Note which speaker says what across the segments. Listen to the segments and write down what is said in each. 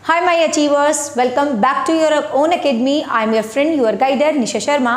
Speaker 1: Hi my achievers, welcome back to your own academy. I am your friend, your guider Nisha Sharma.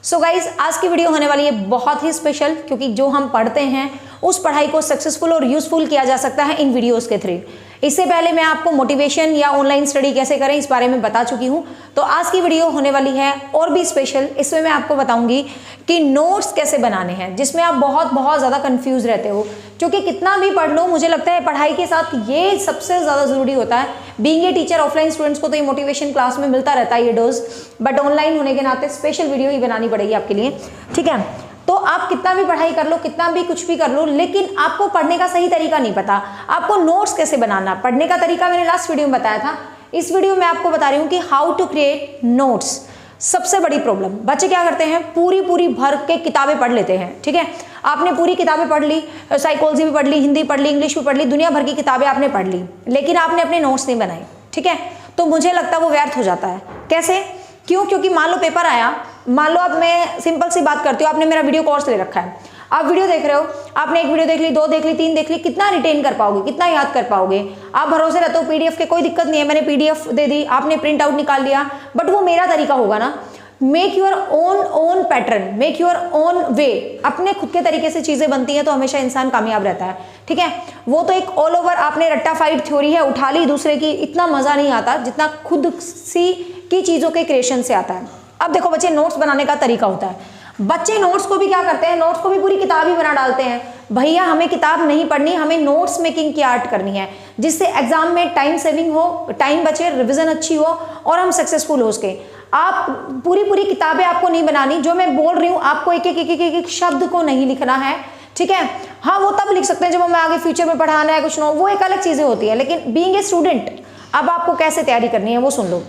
Speaker 1: So guys आज की video होने वाली है बहुत ही स्पेशल, क्योंकि जो हम पढ़ते हैं उस पढ़ाई को सक्सेसफुल और यूजफुल किया जा सकता है इन वीडियोस के थ्रू. इससे पहले मैं आपको मोटिवेशन या ऑनलाइन स्टडी कैसे करें इस बारे में बता चुकी हूं. तो आज की वीडियो होने वाली है और भी स्पेशल. इसमें मैं आपको बताऊंगी कि नोट्स कैसे बनाने हैं, जिसमें आप बहुत ज़्यादा कंफ्यूज रहते हो. क्योंकि कितना भी पढ़ लो, मुझे लगता है पढ़ाई के साथ ये सबसे ज़्यादा ज़रूरी होता है. Being a teacher, offline students को तो ये मोटिवेशन क्लास में मिलता रहता है ये डोज, बट ऑनलाइन होने के नाते स्पेशल वीडियो ही बनानी पड़ेगी आपके लिए. ठीक है, तो आप कितना भी पढ़ाई कर लो, कितना भी कुछ भी कर लो, लेकिन आपको पढ़ने का सही तरीका नहीं पता. आपको नोट्स कैसे बनाना, पढ़ने का तरीका मैंने लास्ट वीडियो में बताया था. इस वीडियो में आपको बता रही हूँ कि हाउ टू क्रिएट नोट्स. सबसे बड़ी प्रॉब्लम, बच्चे क्या करते हैं, पूरी भर के किताबें पढ़ लेते हैं. ठीक है, आपने पूरी किताबें पढ़ ली, साइकोलॉजी भी पढ़ ली, हिंदी पढ़ ली, इंग्लिश भी पढ़ ली, दुनिया भर की किताबें आपने पढ़ ली, लेकिन आपने अपने नोट्स नहीं बनाए. ठीक है, तो मुझे लगता है वो व्यर्थ हो जाता है. कैसे? क्यों? क्योंकि मान लो पेपर आया, मान लो अब मैं सिंपल सी बात करती हूँ, आपने मेरा वीडियो कोर्स ले रखा है, आप वीडियो देख रहे हो, आपने एक वीडियो देख ली, दो देख ली, तीन देख ली, कितना रिटेन कर पाओगे, कितना याद कर पाओगे? आप भरोसे रहते हो पीडीएफ के, कोई दिक्कत नहीं है, मैंने पीडीएफ दे दी, आपने प्रिंट आउट निकाल लिया, बट वो मेरा तरीका होगा ना. Make your own pattern, make your own way. अपने खुद के तरीके से चीजें बनती हैं तो हमेशा इंसान कामयाब रहता है. ठीक है, वो तो एक ऑल ओवर आपने रट्टाफाइड थ्योरी है, उठा ली दूसरे की, इतना मजा नहीं आता जितना खुद सी की चीजों के क्रिएशन से आता है. अब देखो बच्चे, नोट्स बनाने का तरीका होता है. बच्चे नोट्स को भी क्या करते हैं, नोट्स को भी पूरी किताब ही बना डालते हैं. भैया हमें किताब नहीं पढ़नी, हमें नोट्स मेकिंग की आर्ट करनी है, जिससे एग्जाम में टाइम सेविंग हो, टाइम बचे, रिवीजन अच्छी हो और हम सक्सेसफुल हो सके. आप पूरी किताबें आपको नहीं बनानी. जो मैं बोल रही हूँ आपको एक शब्द को नहीं लिखना है. ठीक है, हाँ वो तब लिख सकते हैं जब हमें आगे फ्यूचर में पढ़ाना है कुछ, नो वो एक अलग चीजें होती है. लेकिन बीइंग ए स्टूडेंट अब आपको कैसे तैयारी करनी है वो सुन लो.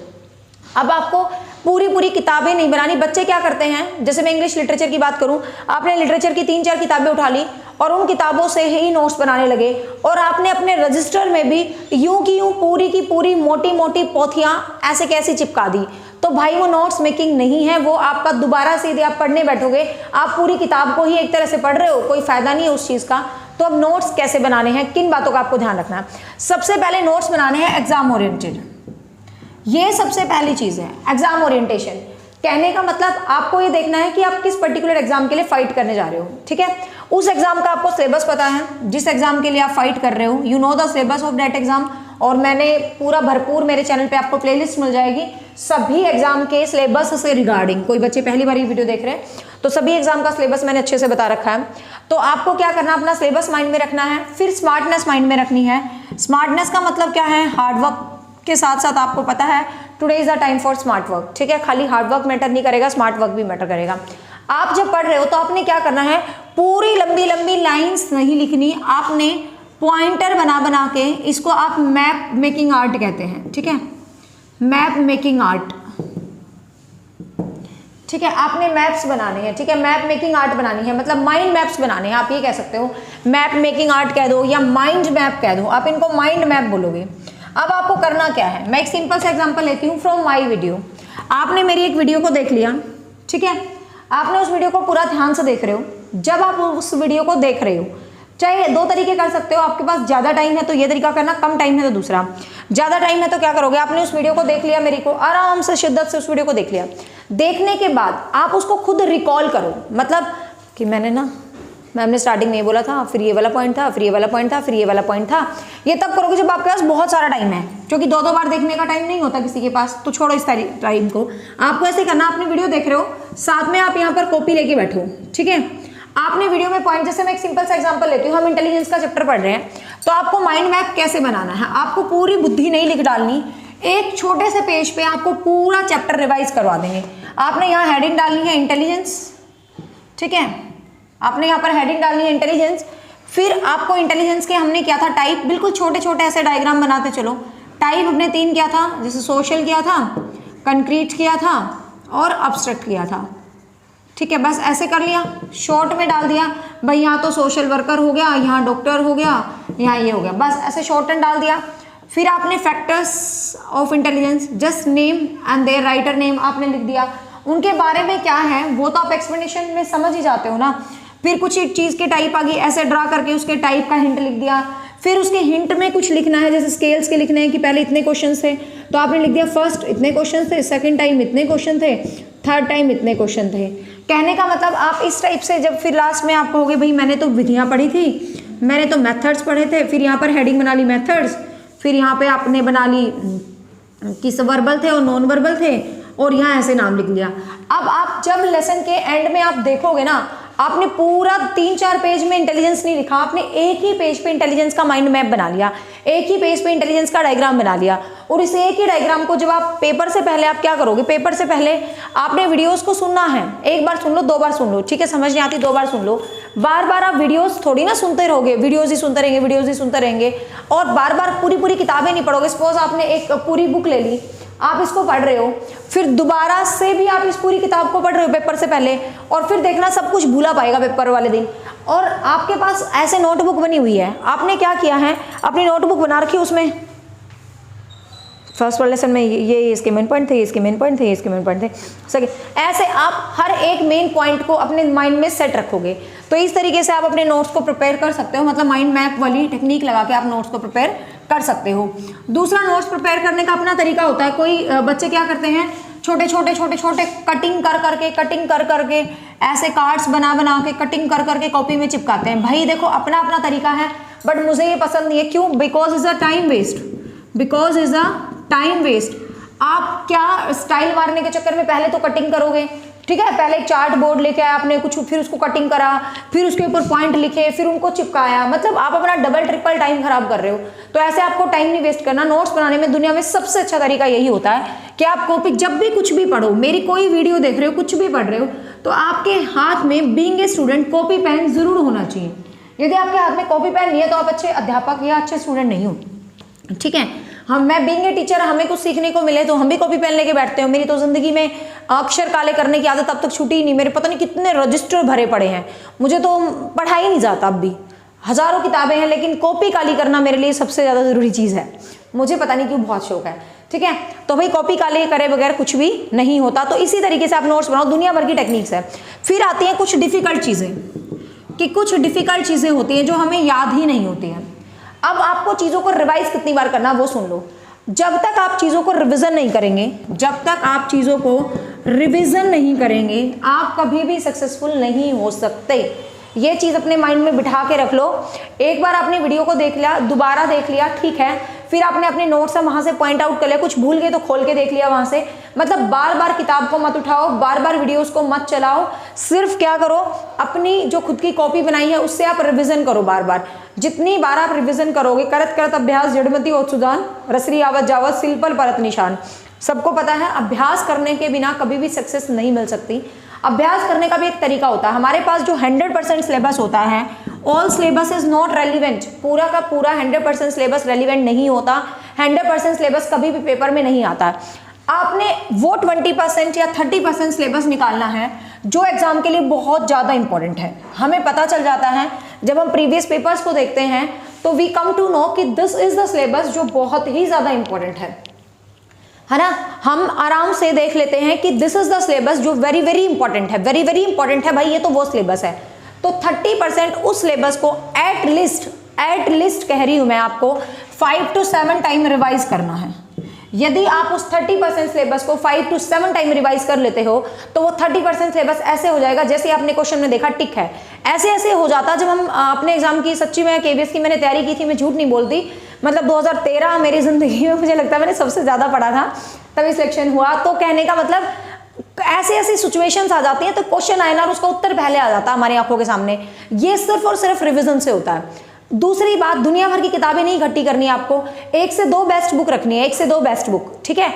Speaker 1: अब आपको पूरी किताबें नहीं बनानी. बच्चे क्या करते हैं, जैसे मैं इंग्लिश लिटरेचर की बात करूं, आपने लिटरेचर की 3-4 किताबें उठा ली और उन किताबों से ही नोट्स बनाने लगे, और आपने अपने रजिस्टर में भी यूं की यूं पूरी की पूरी मोटी पोथियां ऐसे कैसी चिपका दी. तो भाई वो नोट्स मेकिंग नहीं है, वो आपका दोबारा से यदि आप पढ़ने बैठोगे, आप पूरी किताब को ही एक तरह से पढ़ रहे हो, कोई फायदा नहीं है उस चीज का. तो अब नोट्स कैसे बनाने हैं, किन बातों का आपको ध्यान रखना है? सबसे पहले नोट्स बनाने हैं एग्जाम ओरिएंटेड. ये सबसे पहली चीज है, एग्जाम ओरिएंटेशन. कहने का मतलब आपको ये देखना है कि आप किस पर्टिकुलर एग्जाम के लिए फाइट करने जा रहे हो. ठीक है, उस एग्जाम का आपको सिलेबस पता है, जिस एग्जाम के लिए आप फाइट कर रहे हो, you know the syllabus of that exam. और मैंने पूरा भरपूर, मेरे चैनल पे आपको प्लेलिस्ट मिल जाएगी सभी एग्जाम के सिलेबस से रिगार्डिंग. कोई बच्चे पहली बार ये वीडियो देख रहे हैं तो सभी एग्जाम का सिलेबस मैंने अच्छे से बता रखा है. तो आपको क्या करना, अपना सिलेबस माइंड में रखना है, फिर स्मार्टनेस माइंड में रखनी है. स्मार्टनेस का मतलब क्या है, हार्डवर्क के साथ साथ आपको पता है today is the time for smart work. ठीक है, खाली हार्ड वर्क मैटर नहीं करेगा, स्मार्ट वर्क भी मैटर करेगा. आप जब पढ़ रहे हो तो आपने क्या करना है, पूरी लंबी लाइंस नहीं लिखनी, आपने पॉइंटर बना के, इसको आप मैप मेकिंग आर्ट कहते हैं. ठीक है, मैप मेकिंग आर्ट. ठीक है, आपने मैप्स बनाने हैं. ठीक है, मैप मेकिंग आर्ट बनानी है, मतलब माइंड मैप्स बनाने हैं. आप ये कह सकते हो मैप मेकिंग आर्ट कह दो या माइंड मैप कह दो, आप इनको माइंड मैप बोलोगे. अब आपको करना क्या है, मैं एक सिंपल सा एग्जांपल लेती हूँ फ्रॉम माय वीडियो. आपने मेरी एक वीडियो को देख लिया. ठीक है, आपने उस वीडियो को पूरा ध्यान से देख रहे हो. जब आप उस वीडियो को देख रहे हो, चाहे 2 तरीके कर सकते हो. आपके पास ज्यादा टाइम है तो ये तरीका करना, कम टाइम है तो दूसरा. ज्यादा टाइम है तो क्या करोगे, आपने उस वीडियो को देख लिया, मेरी को आराम से शिद्दत से उस वीडियो को देख लिया. देखने के बाद आप उसको खुद रिकॉल करो, मतलब कि मैम ने स्टार्टिंग में ये बोला था, फिर ये वाला पॉइंट था, फिर ये वाला पॉइंट था, फिर ये वाला पॉइंट था. ये तब करोगे जब आपके पास बहुत सारा टाइम है, क्योंकि 2-2 बार देखने का टाइम नहीं होता किसी के पास. तो छोड़ो इस टाइम को, आपको ऐसे करना, आपने वीडियो देख रहे हो, साथ में आप यहाँ पर कॉपी लेके बैठो. ठीक है, आपने वीडियो में पॉइंट, जैसे मैं एक सिंपल सा एग्जांपल लेती हूँ, हम इंटेलिजेंस का चैप्टर पढ़ रहे हैं, तो आपको माइंड मैप कैसे बनाना है, आपको पूरी बुद्धि नहीं लिख डालनी, एक छोटे से पेज पे आपको पूरा चैप्टर रिवाइज करवा देंगे. आपने यहाँ हेडिंग डालनी है इंटेलिजेंस. ठीक है, आपने यहाँ पर हेडिंग डालनी है इंटेलिजेंस. फिर आपको इंटेलिजेंस के हमने किया था टाइप, बिल्कुल छोटे ऐसे डायग्राम बनाते चलो. टाइप हमने 3 किया था, जैसे सोशल किया था, कंक्रीट किया था और अब्स्ट्रैक्ट किया था. ठीक है, बस ऐसे कर लिया, शॉर्ट में डाल दिया. भाई यहाँ तो सोशल वर्कर हो गया, यहाँ डॉक्टर हो गया, यहाँ ये हो गया, बस ऐसे शॉर्ट एंड डाल दिया. फिर आपने factors of intelligence, just name and their writer name आपने लिख दिया. उनके बारे में क्या है वो तो आप एक्सप्लेनेशन में समझ ही जाते हो ना. फिर कुछ एक चीज के टाइप आ गई, ऐसे ड्रा करके उसके टाइप का हिंट लिख दिया. फिर उसके हिंट में कुछ लिखना है, जैसे स्केल्स के लिखने हैं कि पहले इतने क्वेश्चन थे तो आपने लिख दिया फर्स्ट इतने क्वेश्चन थे, सेकंड टाइम इतने क्वेश्चन थे, थर्ड टाइम इतने क्वेश्चन थे। कहने का मतलब आप इस टाइप से जब फिर लास्ट में आप कहोगे भाई मैंने तो विधियाँ पढ़ी थी, मैंने तो मेथड्स पढ़े थे, फिर यहाँ पर हेडिंग बना ली मेथड्स, फिर यहाँ पे आपने बना ली किस वर्बल थे और नॉन वर्बल थे, और यहाँ ऐसे नाम लिख लिया। अब आप जब लेसन के एंड में आप देखोगे ना, आपने पूरा 3-4 पेज में इंटेलिजेंस नहीं लिखा, आपने एक ही पेज पे इंटेलिजेंस का माइंड मैप बना लिया, एक ही पेज पे इंटेलिजेंस का डायग्राम बना लिया। और इस एक ही डायग्राम को जब आप पेपर से पहले आप क्या करोगे, पेपर से पहले आपने वीडियोस को सुनना है, एक बार सुन लो, 2 बार सुन लो, ठीक है, समझ नहीं आती 2 बार सुन लो। बार बार आप वीडियोस थोड़ी ना सुनते रहोगे, वीडियोस ही सुनते रहेंगे, वीडियोस ही सुनते रहेंगे, और बार बार पूरी किताबें नहीं पढ़ोगे। सपोज आपने एक पूरी बुक ले ली, आप इसको पढ़ रहे हो, फिर दोबारा से भी आप इस पूरी किताब को पढ़ रहे हो पेपर से पहले, और फिर देखना सब कुछ भूला पाएगा पेपर वाले दिन। और आपके पास ऐसे नोटबुक बनी हुई है, आपने क्या किया है, अपनी नोटबुक बना रखी, उसमें फर्स्ट वाले लेसन में ये इसके मेन पॉइंट थे, इसके मेन पॉइंट थे, इसके मेन पॉइंट थे, सही। ऐसे आप हर एक मेन पॉइंट को अपने माइंड में सेट रखोगे, तो इस तरीके से आप अपने नोट्स को प्रिपेयर कर सकते हो, मतलब माइंड मैप वाली टेक्निक लगा के आप नोट्स को प्रिपेयर कर सकते हो। दूसरा, नोट्स प्रिपेयर करने का अपना तरीका होता है। कोई बच्चे क्या करते हैं, छोटे छोटे कटिंग कर करके ऐसे कार्ड्स बना के कटिंग कर करके कॉपी में चिपकाते हैं। भाई देखो, अपना अपना तरीका है, बट मुझे ये पसंद नहीं है। क्यों? Because is a time waste. आप क्या स्टाइल मारने के चक्कर में पहले तो कटिंग करोगे, ठीक है, पहले एक चार्ट बोर्ड लेके आया आपने कुछ, फिर उसको कटिंग करा, फिर उसके ऊपर पॉइंट लिखे, फिर उनको चिपकाया, मतलब आप अपना डबल ट्रिपल टाइम खराब कर रहे हो। तो ऐसे आपको टाइम नहीं वेस्ट करना। नोट्स बनाने में दुनिया में सबसे अच्छा तरीका यही होता है कि आप कॉपी, जब भी कुछ भी पढ़ो, मेरी कोई वीडियो देख रहे हो, कुछ भी पढ़ रहे हो, तो आपके हाथ में being a student copy pen जरूर होना चाहिए। यदि आपके हाथ में कॉपी पेन नहीं है तो आप अच्छे अध्यापक या अच्छे स्टूडेंट नहीं हो, ठीक है। मैं बीइंग ए टीचर, हमें कुछ सीखने को मिले तो हम भी कॉपी पेन लेके बैठते हो। मेरी तो जिंदगी में अक्षर काले करने की आदत अब तक छूटी ही नहीं। मेरे पता नहीं कितने रजिस्टर भरे पड़े हैं, मुझे तो पढ़ा ही नहीं जाता। अब भी हजारों किताबें हैं, लेकिन कॉपी काली करना मेरे लिए सबसे ज़्यादा ज़रूरी चीज़ है। मुझे पता नहीं क्यों बहुत शौक है, ठीक है। तो भाई कॉपी काले करे बगैर कुछ भी नहीं होता। तो इसी तरीके से आप नोट्स बनाओ, दुनिया भर की टेक्निक्स है। फिर आती हैं कुछ डिफिकल्ट चीज़ें, कि कुछ डिफिकल्ट चीज़ें होती हैं जो हमें याद ही नहीं होती हैं। अब आपको चीज़ों को रिवाइज कितनी बार करना वो सुन लो। जब तक आप चीज़ों को रिवीजन नहीं करेंगे, आप कभी भी सक्सेसफुल नहीं हो सकते। ये चीज़ अपने माइंड में बिठा के रख लो। एक बार आपने वीडियो को देख लिया, दोबारा देख लिया, ठीक है, फिर आपने अपने नोट्स वहाँ से पॉइंट आउट कर लिया, कुछ भूल गए तो खोल के देख लिया वहाँ से। मतलब बार बार किताब को मत उठाओ, बार बार वीडियोस को मत चलाओ, सिर्फ क्या करो, अपनी जो खुद की कॉपी बनाई है उससे आप रिविजन करो बार बार। जितनी बार आप रिविजन करोगे, करत करत अभ्यास जड़मती और सुजान, रसरी आवत जावत सिलपल परत निशान। सबको पता है अभ्यास करने के बिना कभी भी सक्सेस नहीं मिल सकती। अभ्यास करने का भी एक तरीका होता है। हमारे पास जो 100% सिलेबस होता है, all syllabus is not relevant, पूरा का पूरा 100% सिलेबस रेलिवेंट नहीं होता। 100% सिलेबस कभी भी पेपर में नहीं आता है। आपने वो 20% या 30% सिलेबस निकालना है जो एग्जाम के लिए बहुत ज़्यादा इंपॉर्टेंट है। हमें पता चल जाता है जब हम प्रीवियस पेपर्स को देखते हैं, तो वी कम टू नो कि दिस इज द सिलेबस जो बहुत ही ज़्यादा इंपॉर्टेंट है ना। हम आराम से देख लेते हैं कि दिस इज द सिलेबस जो वेरी वेरी इंपॉर्टेंट है, वेरी वेरी इंपॉर्टेंट है भाई, ये तो वो सिलेबस है। तो 30% उस सिलेबस को एट लिस्ट कह रही हूं मैं आपको 5 to 7 टाइम रिवाइज करना है। यदि आप उस 30% सिलेबस को 5 to 7 टाइम रिवाइज कर लेते हो, तो वो 30% सिलेबस ऐसे हो जाएगा जैसे आपने क्वेश्चन में देखा टिक है, ऐसे हो जाता। जब हम अपने एग्जाम की, सच्ची में KVS की मैंने तैयारी की थी, मैं झूठ नहीं बोलती, मतलब 2013 मेरी जिंदगी में मुझे लगता है मैंने सबसे ज्यादा पढ़ा था, तभी सिलेक्शन हुआ। तो कहने का मतलब ऐसी सिचुएशंस आ जाती हैं तो क्वेश्चन आए ना और उसका उत्तर पहले आ जाता है हमारी आंखों के सामने। ये सिर्फ और सिर्फ रिविजन से होता है। दूसरी बात, दुनिया भर की किताबें नहीं इकट्ठी करनी है आपको, 1 से 2 बेस्ट बुक रखनी है, 1 से 2 बेस्ट बुक, ठीक है।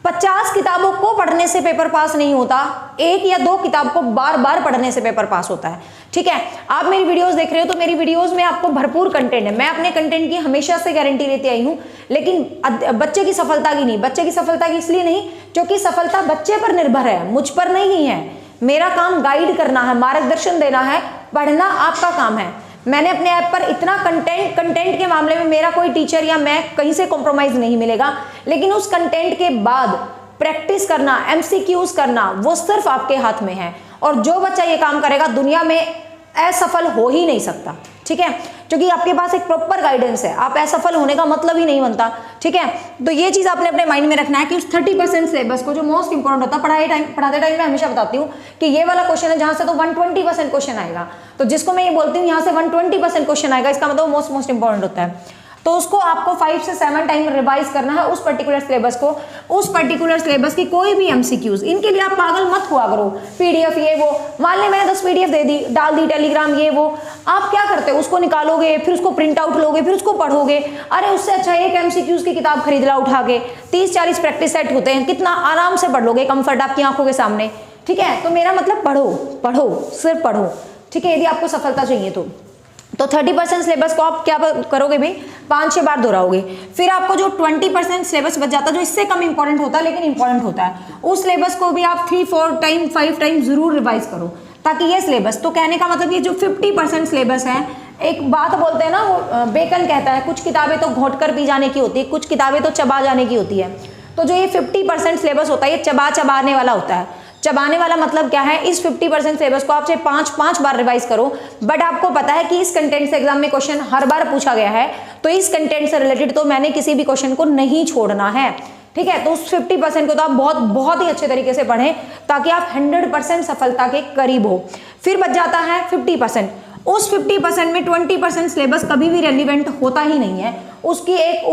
Speaker 1: 50 किताबों को पढ़ने से पेपर पास नहीं होता, 1 या 2 किताब को बार बार पढ़ने से पेपर पास होता है, ठीक है। आप मेरी वीडियोस देख रहे हो तो मेरी वीडियोस में आपको भरपूर कंटेंट है। मैं अपने कंटेंट की हमेशा से गारंटी लेती आई हूँ, लेकिन बच्चे की सफलता की नहीं। बच्चे की सफलता की इसलिए नहीं क्योंकि सफलता बच्चे पर निर्भर है, मुझ पर नहीं है। मेरा काम गाइड करना है, मार्गदर्शन देना है, पढ़ना आपका काम है। मैंने अपने ऐप पर इतना कंटेंट के मामले में मेरा कोई टीचर या मैं कहीं से कॉम्प्रोमाइज नहीं मिलेगा, लेकिन उस कंटेंट के बाद प्रैक्टिस करना, MCQs करना, वो सिर्फ आपके हाथ में है। और जो बच्चा ये काम करेगा दुनिया में असफल हो ही नहीं सकता, ठीक है। क्योंकि आपके पास एक प्रॉपर गाइडेंस है, आप असफल होने का मतलब ही नहीं बनता। ठीक है, तो ये चीज़ आपने अपने माइंड में रखना है कि उस 30% सिलेबस को, जो मोस्ट इंपॉर्टेंट होता है, पढ़ाते टाइम मैं हमेशा बताती हूँ कि ये वाला क्वेश्चन है जहाँ से तो 120% क्वेश्चन आएगा, तो जिसको मैं ये बोलती हूँ यहाँ से 120% क्वेश्चन आएगा, इसका मतलब मोस्ट इंपॉर्टेंट होता है। तो उसको आपको 5 से 7 टाइम रिवाइज करना है, उस पर्टिकुलर सिलेबस को, उस पर्टिकुलर सिलेबस की कोई भी एमसीक्यूज। इनके लिए आप पागल मत हुआ करो, पीडीएफ ये वो, मान ले मैंने 10 पीडीएफ दे दी, डाल दी टेलीग्राम ये वो, आप क्या करते हो, उसको निकालोगे, फिर उसको प्रिंट आउट लोगे, फिर उसको पढ़ोगे। अरे उससे अच्छा एक एमसीक्यूज की किताब खरीद ला उठा के, 30-40 प्रैक्टिस सेट होते हैं, कितना आराम से पढ़ लोगे, कंफर्ट आपकी आंखों के सामने। ठीक है, तो मेरा मतलब पढ़ो पढ़ो, सिर्फ पढ़ो। ठीक है, यदि आपको सफलता चाहिए तो 30% सिलेबस को आप क्या करोगे भी, 5-6 बार दोहराओगे। फिर आपको जो 20% सिलेबस बच जाता है, जो इससे कम इंपॉर्टेंट होता है लेकिन इंपॉर्टेंट होता है, उस सिलेबस को भी आप 3-4 टाइम 5 टाइम जरूर रिवाइज करो, ताकि ये सिलेबस, तो कहने का मतलब ये जो 50% सिलेबस है, एक बात बोलते हैं ना, वो बेकन कहता है, कुछ किताबें तो घोट कर पी जाने की होती है, कुछ किताबें तो चबा जाने की होती है। तो जो ये 50% सिलेबस होता है, ये चबाने वाला होता है। चबाने वाला मतलब क्या है, इस 50% सिलेबस को आप चाहे 5 बार रिवाइज करो, बट आपको पता है कि इस कंटेंट से एग्जाम में क्वेश्चन हर बार पूछा गया है, तो इस कंटेंट से रिलेटेड तो मैंने किसी भी क्वेश्चन को नहीं छोड़ना है। ठीक है, तो उस 50% को तो आप बहुत ही अच्छे तरीके से पढ़ें, ताकि आप 100% सफलता के करीब हो। फिर बच जाता है 50%। उस 50% में 20% सिलेबस कभी भी रेलिवेंट होता ही नहीं है, उसकी एक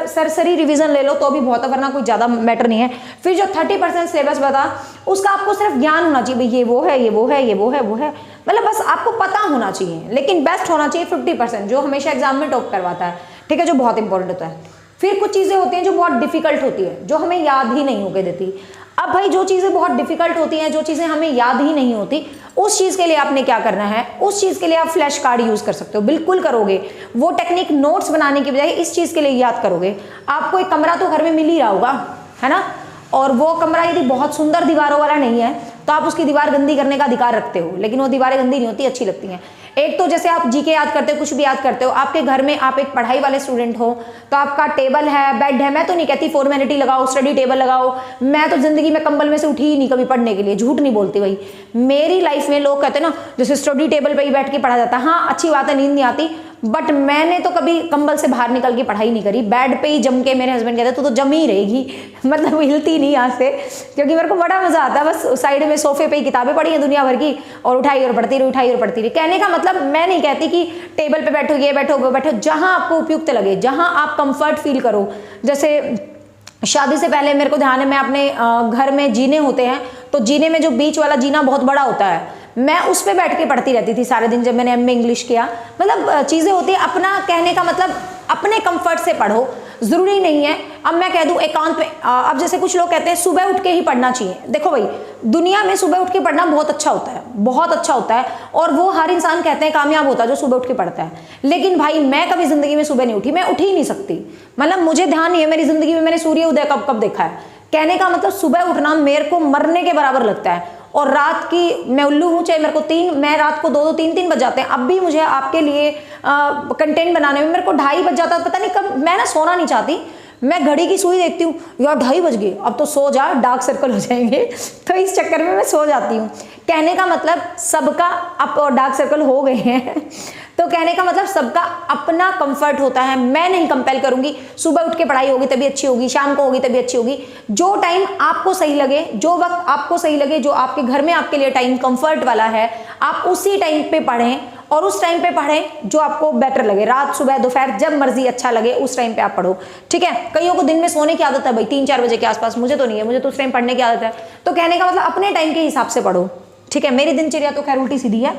Speaker 1: सरसरी रिवीजन ले लो तो भी बहुत है, वरना कोई ज़्यादा मैटर नहीं है। फिर जो 30% सिलेबस बता, उसका आपको सिर्फ ज्ञान होना चाहिए, ये वो है, ये वो है, ये वो है, वो है, मतलब बस आपको पता होना चाहिए, लेकिन बेस्ट होना चाहिए 50%, जो हमेशा एग्जाम में टॉप करवाता है। ठीक है, जो बहुत इंपॉर्टेंट होता है। फिर कुछ चीज़ें होती हैं जो बहुत डिफिकल्ट होती है, जो हमें याद ही नहीं होके देती। अब भाई जो चीज़ें बहुत डिफिकल्ट होती हैं, जो चीज़ें हमें याद ही नहीं होती, उस चीज़ के लिए आपने क्या करना है, उस चीज़ के लिए आप फ्लैश कार्ड यूज़ कर सकते हो, बिल्कुल करोगे। वो टेक्निक नोट्स बनाने की बजाय इस चीज़ के लिए याद करोगे। आपको एक कमरा तो घर में मिल ही रहा होगा, है ना, और वो कमरा यदि बहुत सुंदर दीवारों वाला नहीं है तो आप उसकी दीवार गंदी करने का अधिकार रखते हो, लेकिन वो दीवारें गंदी नहीं होती, अच्छी लगती हैं। एक तो जैसे आप जीके याद करते हो, कुछ भी याद करते हो, आपके घर में आप एक पढ़ाई वाले स्टूडेंट हो, तो आपका टेबल है, बेड है, मैं तो नहीं कहती फॉर्मेलिटी लगाओ, स्टडी टेबल लगाओ, मैं तो जिंदगी में कंबल में से उठी ही नहीं कभी पढ़ने के लिए, झूठ नहीं बोलती भाई। मेरी लाइफ में लोग कहते हैं ना, जैसे स्टडी टेबल पे ही बैठ के पढ़ा जाता है, हाँ अच्छी बात है, नींद नहीं आती, बट मैंने तो कभी कंबल से बाहर निकल के पढ़ाई नहीं करी, बेड पे ही जम के, मेरे हस्बैंड कहते तो जम ही रहेगी, मतलब हिलती नहीं यहाँ से, क्योंकि मेरे को बड़ा मजा आता है, बस साइड में सोफे पे ही किताबें पढ़ी हैं दुनिया भर की, और उठाई और पढ़ती रही, उठाई और पढ़ती रही। कहने का मतलब मैं नहीं कहती कि टेबल पे बैठो, ये बैठो, वो बैठो, जहां आपको उपयुक्त लगे, जहां आप कंफर्ट फील करो। जैसे शादी से पहले मेरे को ध्यान है, मैं अपने घर में जीने होते हैं, तो जीने में जो बीच वाला जीना बहुत बड़ा होता है, मैं उस पे बैठ के पढ़ती रहती थी सारे दिन, जब मैंने एमए इंग्लिश किया। मतलब चीज़ें होती है, अपना कहने का मतलब अपने कंफर्ट से पढ़ो, ज़रूरी नहीं है। अब मैं कह दूं एकांत में, अब जैसे कुछ लोग कहते हैं सुबह उठ के ही पढ़ना चाहिए, देखो भाई दुनिया में सुबह उठ के पढ़ना बहुत अच्छा होता है, बहुत अच्छा होता है, और वो हर इंसान कहते हैं कामयाब होता है जो सुबह उठ के पढ़ता है। लेकिन भाई मैं कभी ज़िंदगी में सुबह नहीं उठी, मैं उठ ही नहीं सकती, मतलब मुझे ध्यान नहीं है मेरी ज़िंदगी में मैंने सूर्य उदय कब कब देखा है। कहने का मतलब सुबह उठना मेरे को मरने के बराबर लगता है, और रात की मैं उल्लू हूँ, चाहे मेरे को मैं रात को 2-2 3-3 बज जाते हैं। अब भी मुझे आपके लिए कंटेंट बनाने में मेरे को 2:30 बज जाता है, पता नहीं कब। मैं ना सोना नहीं चाहती, मैं घड़ी की सुई देखती हूँ, यार 2:30 बज गए, अब तो सो जा, डार्क सर्कल हो जाएंगे, तो इस चक्कर में मैं सो जाती हूँ। कहने का मतलब सबका अब डार्क सर्कल हो गए हैं तो कहने का मतलब सबका अपना कंफर्ट होता है। मैं नहीं कंपेल करूंगी, सुबह उठ के पढ़ाई होगी तभी अच्छी होगी, शाम को होगी तभी अच्छी होगी। जो टाइम आपको सही लगे, जो वक्त आपको सही लगे, जो आपके घर में आपके लिए टाइम कंफर्ट वाला है, आप उसी टाइम पे पढ़ें, और उस टाइम पे पढ़ें जो आपको बेटर लगे। रात, सुबह, दोपहर, जब मर्जी अच्छा लगे उस टाइम पे आप पढ़ो। ठीक है, कईयों को दिन में सोने की आदत है भाई 3-4 बजे के आसपास, मुझे तो नहीं है, मुझे तो उस टाइम पढ़ने की आदत है। तो कहने का मतलब अपने टाइम के हिसाब से पढ़ो। ठीक है, मेरी दिनचर्या तो खैर उल्टी सीधी है,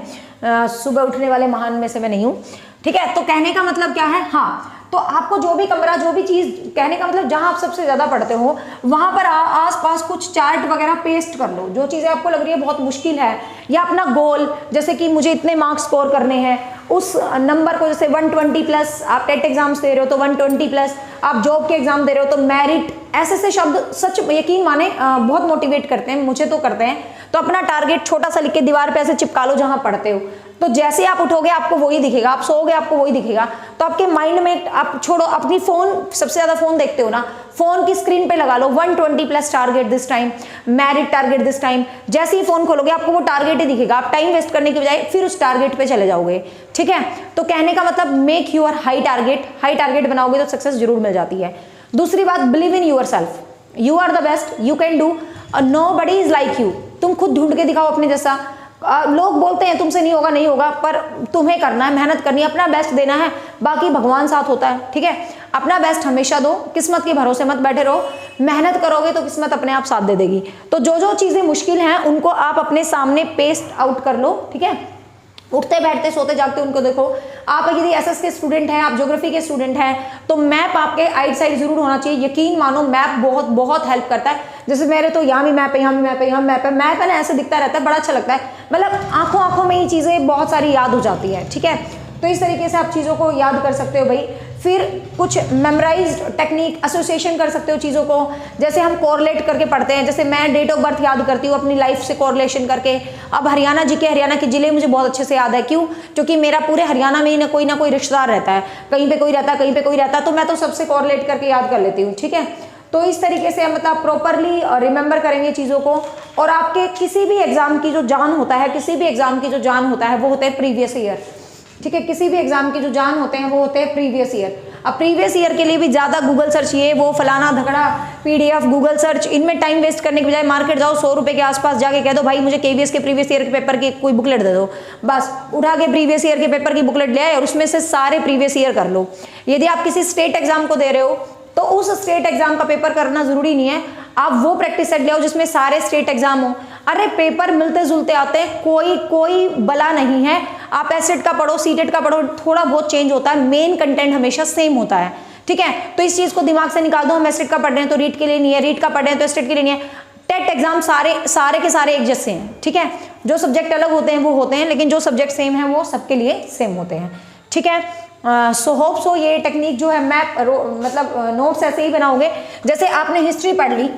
Speaker 1: सुबह उठने वाले महान में से मैं नहीं हूँ। ठीक है, तो कहने का मतलब क्या है, हाँ, तो आपको जो भी कमरा, जो भी चीज़, कहने का मतलब जहां आप सबसे ज़्यादा पढ़ते हो वहां पर आसपास कुछ चार्ट वगैरह पेस्ट कर लो। जो चीज़ें आपको लग रही है बहुत मुश्किल है, या अपना गोल, जैसे कि मुझे इतने मार्क्स स्कोर करने हैं, उस नंबर को, जैसे 120+, आप टेट एग्जाम्स दे रहे हो तो 120+, आप जॉब के एग्जाम दे रहे हो तो मेरिट, ऐसे शब्द सच यकीन माने बहुत मोटिवेट करते हैं, मुझे तो करते हैं। तो अपना टारगेट छोटा सा लिख के दीवार पे ऐसे चिपका लो जहां पढ़ते हो, तो जैसे आप उठोगे आपको वही दिखेगा, आप सोओगे आपको वही दिखेगा। तो आपके माइंड में आप छोड़ो, अपनी फोन, सबसे ज्यादा फोन देखते हो ना, फोन की स्क्रीन पे लगा लो 120+ target this time, married target this time. जैसे ही फोन खोलोगे आपको वो टारगेट ही दिखेगा, आप टाइम वेस्ट करने की बजाय फिर उस टारगेट पे चले जाओगे। ठीक है, तो कहने का मतलब मेक यूर हाई टारगेट बनाओगे तो सक्सेस जरूर मिल जाती है। दूसरी बात, believe in yourself, you are the best, you can do, nobody is like you. तुम खुद ढूंढ के दिखाओ अपने जैसा। लोग बोलते हैं तुमसे नहीं होगा, नहीं होगा, पर तुम्हें करना है, मेहनत करनी है, अपना बेस्ट देना है, बाकी भगवान साथ होता है। ठीक है, अपना बेस्ट हमेशा दो, किस्मत के भरोसे मत बैठे रहो, मेहनत करोगे तो किस्मत अपने आप साथ दे देगी। तो जो जो चीजें मुश्किल हैं उनको आप अपने सामने पेस्ट आउट कर लो। ठीक है, उठते बैठते सोते जागते उनको देखो। आप यदि एसएस के स्टूडेंट हैं, आप ज्योग्राफी के स्टूडेंट हैं, तो मैप आपके आइट साइड जरूर होना चाहिए। यकीन मानो मैप बहुत बहुत हेल्प करता है। जैसे मेरे तो यहाँ भी मैप है, यहाँ भी मैप है, यहाँ मैप है, मैप है ना, ऐसे दिखता रहता है, बड़ा अच्छा लगता है। मतलब आंखों आंखों में ये चीजें बहुत सारी याद हो जाती है। ठीक है, तो इस तरीके से आप चीज़ों को याद कर सकते हो भाई। फिर कुछ मेमोराइज्ड टेक्निक, एसोसिएशन कर सकते हो चीज़ों को। जैसे हम कोरिलेट करके पढ़ते हैं, जैसे मैं डेट ऑफ बर्थ याद करती हूँ अपनी लाइफ से कोरिलेशन करके। अब हरियाणा जी के, हरियाणा के जिले मुझे बहुत अच्छे से याद है। क्यों? क्योंकि मेरा पूरे हरियाणा में ही ना कोई रिश्तेदार रहता है, कहीं पे कोई रहता है, कहीं पे कोई रहता है, तो मैं तो सबसे कोरिलेट करके याद कर लेती हूँ। ठीक है, तो इस तरीके से मतलब प्रॉपरली रिमेंबर करेंगे चीज़ों को। और आपके किसी भी एग्जाम की जो जान होता है, किसी भी एग्जाम की जो जान होता है वो होता है प्रीवियस ईयर। ठीक है, किसी भी एग्जाम की जो जान होते हैं वो होते हैं प्रीवियस ईयर। अब प्रीवियस ईयर के लिए भी ज़्यादा गूगल सर्च, ये वो फलाना धगड़ा PDF गूगल सर्च, इनमें टाइम वेस्ट करने के बजाय मार्केट जाओ, 100 रुपये के आसपास जाके कह दो भाई मुझे KVS के प्रीवियस ईयर के पेपर की कोई बुकलेट दे दो, बस उठा के प्रीवियस ईयर के पेपर की बुकलेट ले आए और उसमें से सारे प्रीवियस ईयर कर लो। यदि आप किसी स्टेट एग्जाम को दे रहे हो तो उस स्टेट एग्जाम का पेपर करना जरूरी नहीं है, आप वो प्रैक्टिस सेट ले आओ जिसमें सारे स्टेट एग्जाम हो। अरे पेपर मिलते जुलते आते हैं, कोई बला नहीं है। आप एसेट का पढ़ो, सीटेट का पढ़ो, थोड़ा बहुत चेंज होता है, मेन कंटेंट हमेशा सेम होता है। ठीक है, तो इस चीज को दिमाग से निकाल दो। हम एसेट का पढ़ रहे हैं तो रीट के लिए नहीं है, रीट का पढ़ रहे हैं तो स्टेट के लिए नहीं है। टेट एग्जाम सारे के सारे एक जैसे हैं। ठीक है, जो सब्जेक्ट अलग होते हैं वो होते हैं, लेकिन जो सब्जेक्ट सेम है वो सबके लिए सेम होते हैं। ठीक है, सो होप सो ये टेक्निक जो है मैप मतलब नोट्स ऐसे ही बनाओगे। जैसे आपने हिस्ट्री पढ़ ली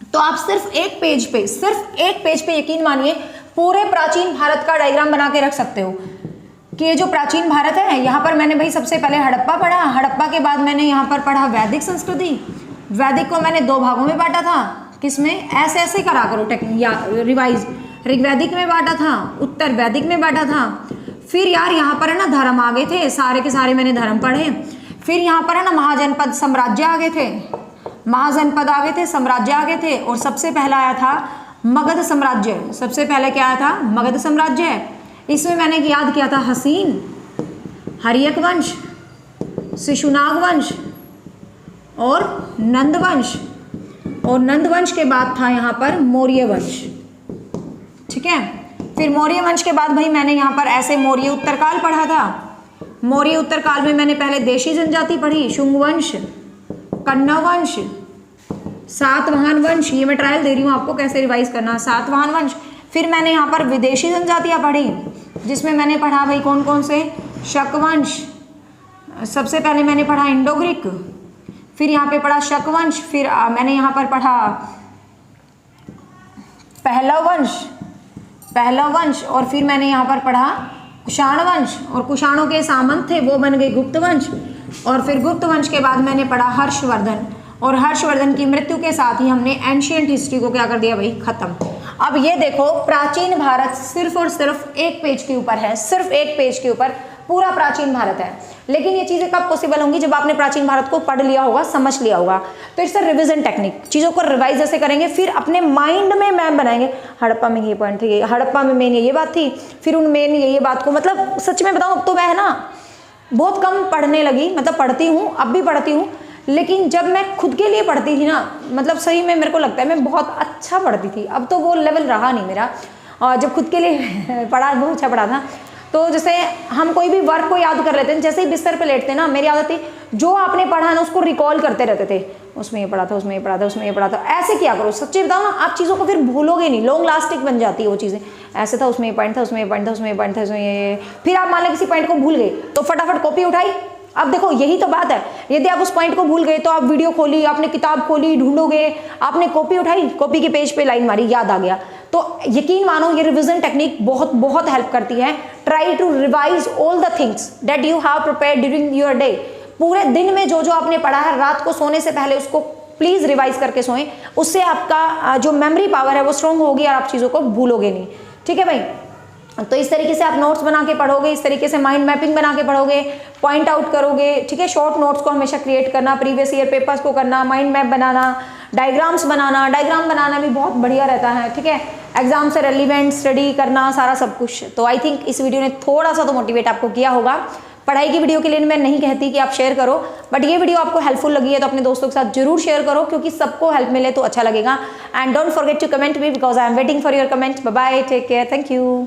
Speaker 1: तो आप सिर्फ एक पेज पे यकीन मानिए पूरे प्राचीन भारत का डायग्राम बना के रख सकते हो कि ये जो प्राचीन भारत है, यहाँ पर मैंने भाई सबसे पहले हड़प्पा पढ़ा, हड़प्पा के बाद मैंने यहाँ पर पढ़ा वैदिक संस्कृति। वैदिक को मैंने 2 भागों में बांटा था, किसमें, ऐसे करा करो टेक्निक रिवाइज। ऋग्वैदिक में बांटा था, उत्तर वैदिक में बांटा था। फिर यार यहाँ पर है ना धर्म आ गए थे, सारे के सारे मैंने धर्म पढ़े। फिर यहाँ पर है ना महाजनपद साम्राज्य आ गए थे, महाजनपद आ गए थे, साम्राज्य आ गए थे। और सबसे पहला आया था मगध साम्राज्य। सबसे पहले क्या आया था? मगध साम्राज्य। इसमें मैंने याद किया था हसीन, हर्यक वंश, शिशुनाग वंश और नंद वंश। और नंद वंश के बाद था यहाँ पर मौर्य वंश। ठीक है, फिर मौर्य वंश के बाद भाई मैंने यहाँ पर ऐसे मौर्य उत्तरकाल पढ़ा था। मौर्य उत्तरकाल में मैंने पहले देशी जनजाति पढ़ी, शुंग वंश, कन्नौ वंश, सातवाहन वंश। ये मैं ट्रायल दे रही हूँ आपको कैसे रिवाइज करना, सातवाहन वंश। फिर मैंने यहाँ पर विदेशी जनजातियाँ पढ़ी, जिसमें मैंने पढ़ा भाई कौन कौन से, शक वंश। सबसे पहले मैंने पढ़ा इंडो ग्रीक, फिर यहाँ पे पढ़ा शक वंश, फिर मैंने यहाँ पर पढ़ा पहलव वंश, और फिर मैंने यहाँ पर पढ़ा कुषाण वंश। और कुषाणों के सामंत थे वो बन गए गुप्त वंश। और फिर गुप्त वंश के बाद मैंने पढ़ा हर्षवर्धन, और हर्षवर्धन की मृत्यु के साथ ही हमने एंशिएंट हिस्ट्री को क्या कर दिया भाई, खत्म। अब ये देखो प्राचीन भारत सिर्फ और सिर्फ एक पेज के ऊपर है, सिर्फ एक पेज के ऊपर पूरा प्राचीन भारत है। लेकिन ये चीजें कब पॉसिबल होंगी? जब आपने प्राचीन भारत को पढ़ लिया होगा, समझ लिया होगा। तो इट्स अ रिविजन टेक्निक, चीजों को रिवाइज जैसे करेंगे, फिर अपने माइंड में मैप बनाएंगे। हड़प्पा में ये पॉइंट थी, हड़प्पा में मेन ये बात थी, फिर उन मेन ये बात को, मतलब सच में बताऊं अब तो मैं है ना बहुत कम पढ़ने लगी, मतलब पढ़ती हूँ, अब भी पढ़ती हूँ, लेकिन जब मैं खुद के लिए पढ़ती थी ना, मतलब सही में मेरे को लगता है मैं बहुत अच्छा पढ़ती थी। अब तो वो लेवल रहा नहीं मेरा, और जब खुद के लिए पढ़ा बहुत अच्छा पढ़ा था। तो जैसे हम कोई भी वर्क को याद कर लेते हैं, जैसे ही बिस्तर पे लेटते ना, मेरी आदत थी जो आपने पढ़ा ना उसको रिकॉल करते रहते थे, उसमें ये पढ़ा था, उसमें ये पढ़ा था, उसमें ये पढ़ा था। ऐसे क्या करो, सच्ची बताओ ना, आप चीज़ों को फिर भूलोगे नहीं, लॉन्ग लास्टिंग बन जाती है वो चीज़ें। ऐसे था, उसमें ये पॉइंट था, उसमें ये पॉइंट था, उसमें ये पॉइंट था, उसमें ये, फिर आप मान लो किसी पॉइंट को भूल गए तो फटाफट कॉपी उठाई। अब देखो यही तो बात है, यदि आप उस पॉइंट को भूल गए तो आप वीडियो खोली, आपने किताब खोली, ढूंढोगे, आपने कॉपी उठाई, कॉपी के पेज पे लाइन मारी, याद आ गया, तो यकीन मानो ये रिविजन टेक्निक बहुत बहुत हेल्प करती है। Try to revise all the things that you have prepared during your day. पूरे दिन में जो जो आपने पढ़ा है, रात को सोने से पहले उसको प्लीज रिवाइज करके सोएं। उससे आपका जो मेमोरी पावर है वो स्ट्रॉन्ग होगी और आप चीज़ों को भूलोगे नहीं। ठीक है भाई, तो इस तरीके से आप नोट्स बना के पढ़ोगे, इस तरीके से माइंड मैपिंग बना के पढ़ोगे, पॉइंट आउट करोगे। ठीक है, शॉर्ट नोट्स को हमेशा क्रिएट करना, प्रीवियस ईयर पेपर्स को करना, माइंड मैप बनाना, डायग्राम्स बनाना। डायग्राम बनाना भी बहुत बढ़िया रहता है। ठीक है, एग्जाम से रेलिवेंट स्टडी करना, सारा सब कुछ। तो आई थिंक इस वीडियो ने थोड़ा सा तो मोटिवेट आपको किया होगा। पढ़ाई की वीडियो के लिए मैं नहीं कहती कि आप शेयर करो, बट ये वीडियो आपको हेल्पफुल लगी है तो अपने दोस्तों के साथ जरूर शेयर करो, क्योंकि सबको हेल्प मिले तो अच्छा लगेगा। And don't forget to comment me because I am waiting for your comment. Bye bye, take care, thank you.